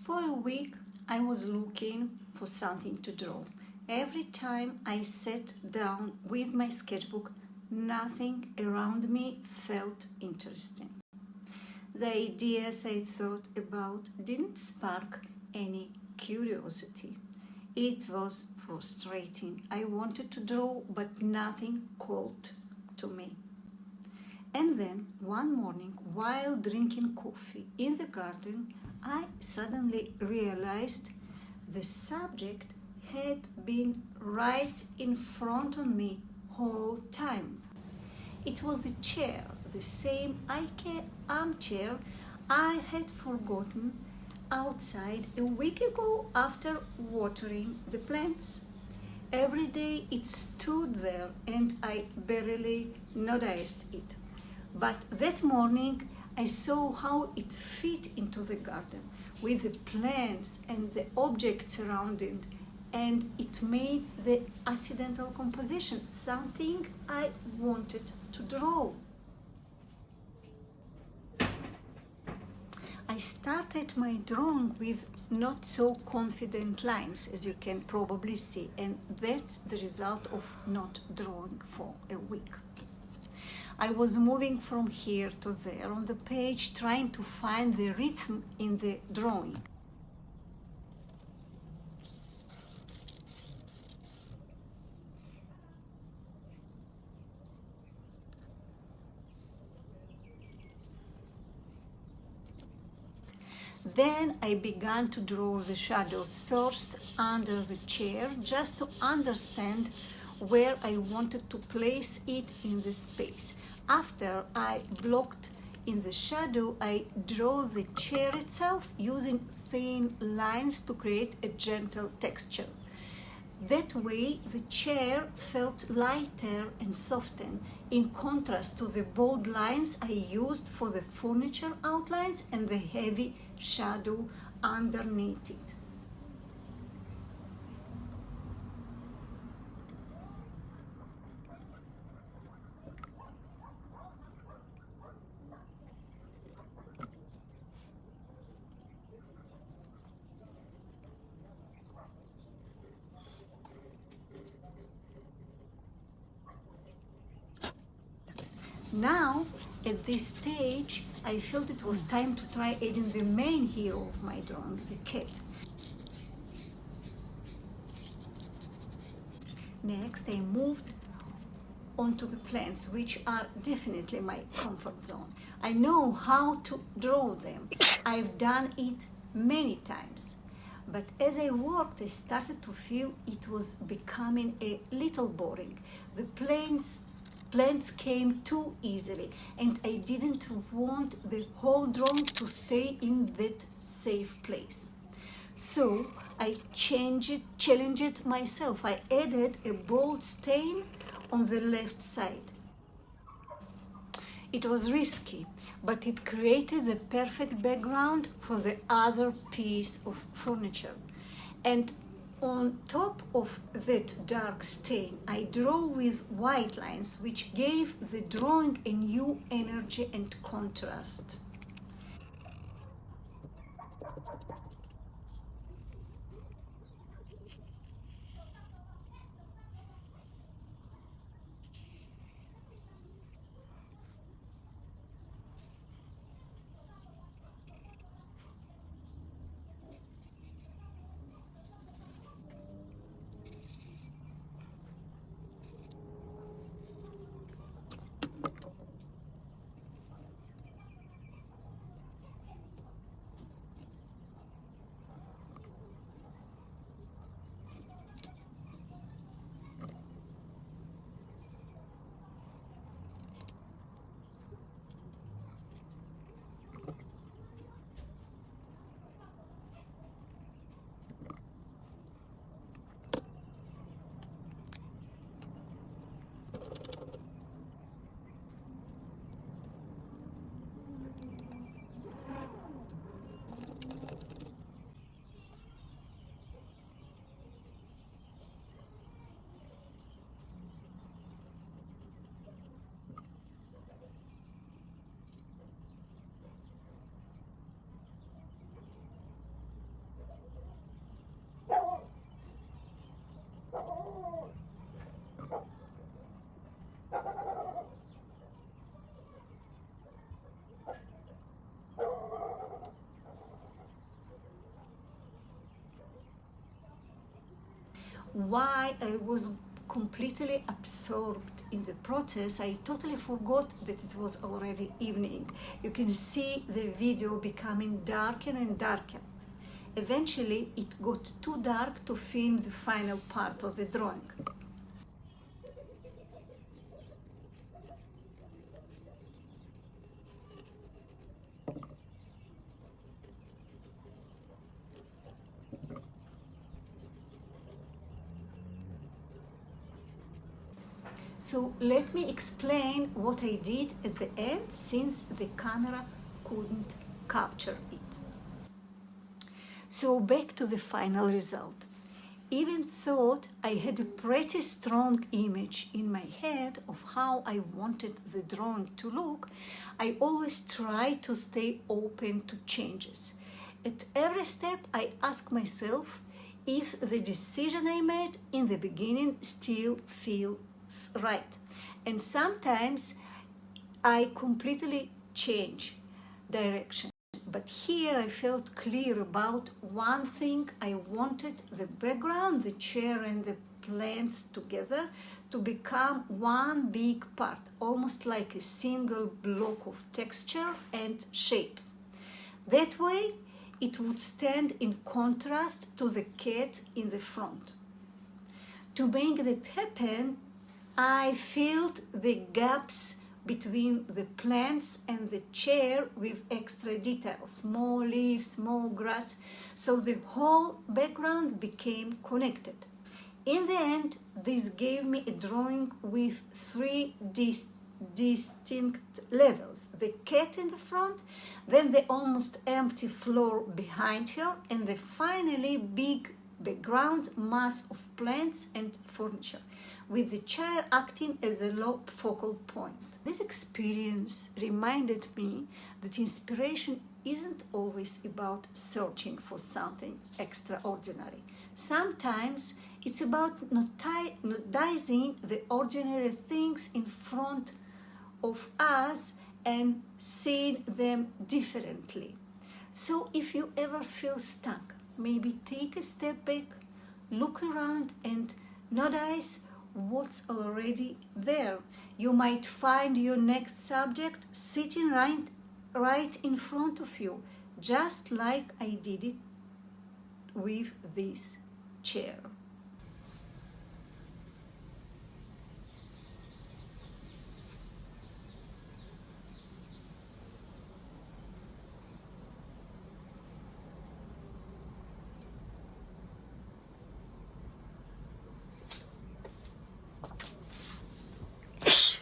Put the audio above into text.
For a week, I was looking for something to draw. Every time I sat down with my sketchbook, nothing around me felt interesting. The ideas I thought about didn't spark any curiosity. It was frustrating. I wanted to draw, but nothing called to me. And then one morning, while drinking coffee in the garden, I suddenly realized the subject had been right in front of me whole time. It was the chair, the same IKEA armchair I had forgotten outside a week ago after watering the plants. Every day it stood there and I barely noticed it. But that morning I saw how it fit into the garden with the plants and the objects surrounding, and it made the accidental composition something I wanted to draw. I started my drawing with not so confident lines, as you can probably see, and that's the result of not drawing for a week. I was moving from here to there on the page, trying to find the rhythm in the drawing. Then I began to draw the shadows first under the chair, just to understand where I wanted to place it in the space. After I blocked in the shadow, I draw the chair itself using thin lines to create a gentle texture. That way, the chair felt lighter and softer, in contrast to the bold lines I used for the furniture outlines and the heavy shadow underneath it. Now, at this stage, I felt it was time to try adding the main hero of my drawing, the cat. Next, I moved onto the plants, which are definitely my comfort zone. I know how to draw them. I've done it many times. But as I worked, I started to feel it was becoming a little boring. The plants came too easily, and I didn't want the whole drawing to stay in that safe place. So I challenged myself. I added a bold stain on the left side. It was risky, but it created the perfect background for the other piece of furniture. And on top of that dark stain, I drew with white lines, which gave the drawing a new energy and contrast. Why I was completely absorbed in the process, I totally forgot that it was already evening. You can see the video becoming darker and darker. Eventually, it got too dark to film the final part of the drawing. So let me explain what I did at the end, since the camera couldn't capture it. So back to the final result. Even though I had a pretty strong image in my head of how I wanted the drawing to look, I always try to stay open to changes. At every step, I ask myself if the decision I made in the beginning still feels right. And sometimes I completely change direction. But here I felt clear about one thing. I wanted the background, the chair and the plants together to become one big part, almost like a single block of texture and shapes. That way it would stand in contrast to the cat in the front. To make that happen, I filled the gaps between the plants and the chair with extra details, small leaves, small grass, so the whole background became connected. In the end, this gave me a drawing with three distinct levels: the cat in the front, then the almost empty floor behind her, and the finally big background mass of plants and furniture, with the chair acting as a low focal point. This experience reminded me that inspiration isn't always about searching for something extraordinary. Sometimes it's about noticing the ordinary things in front of us and seeing them differently. So if you ever feel stuck, maybe take a step back, look around and notice what's already there. You might find your next subject sitting right in front of you, just like I did it with this chair.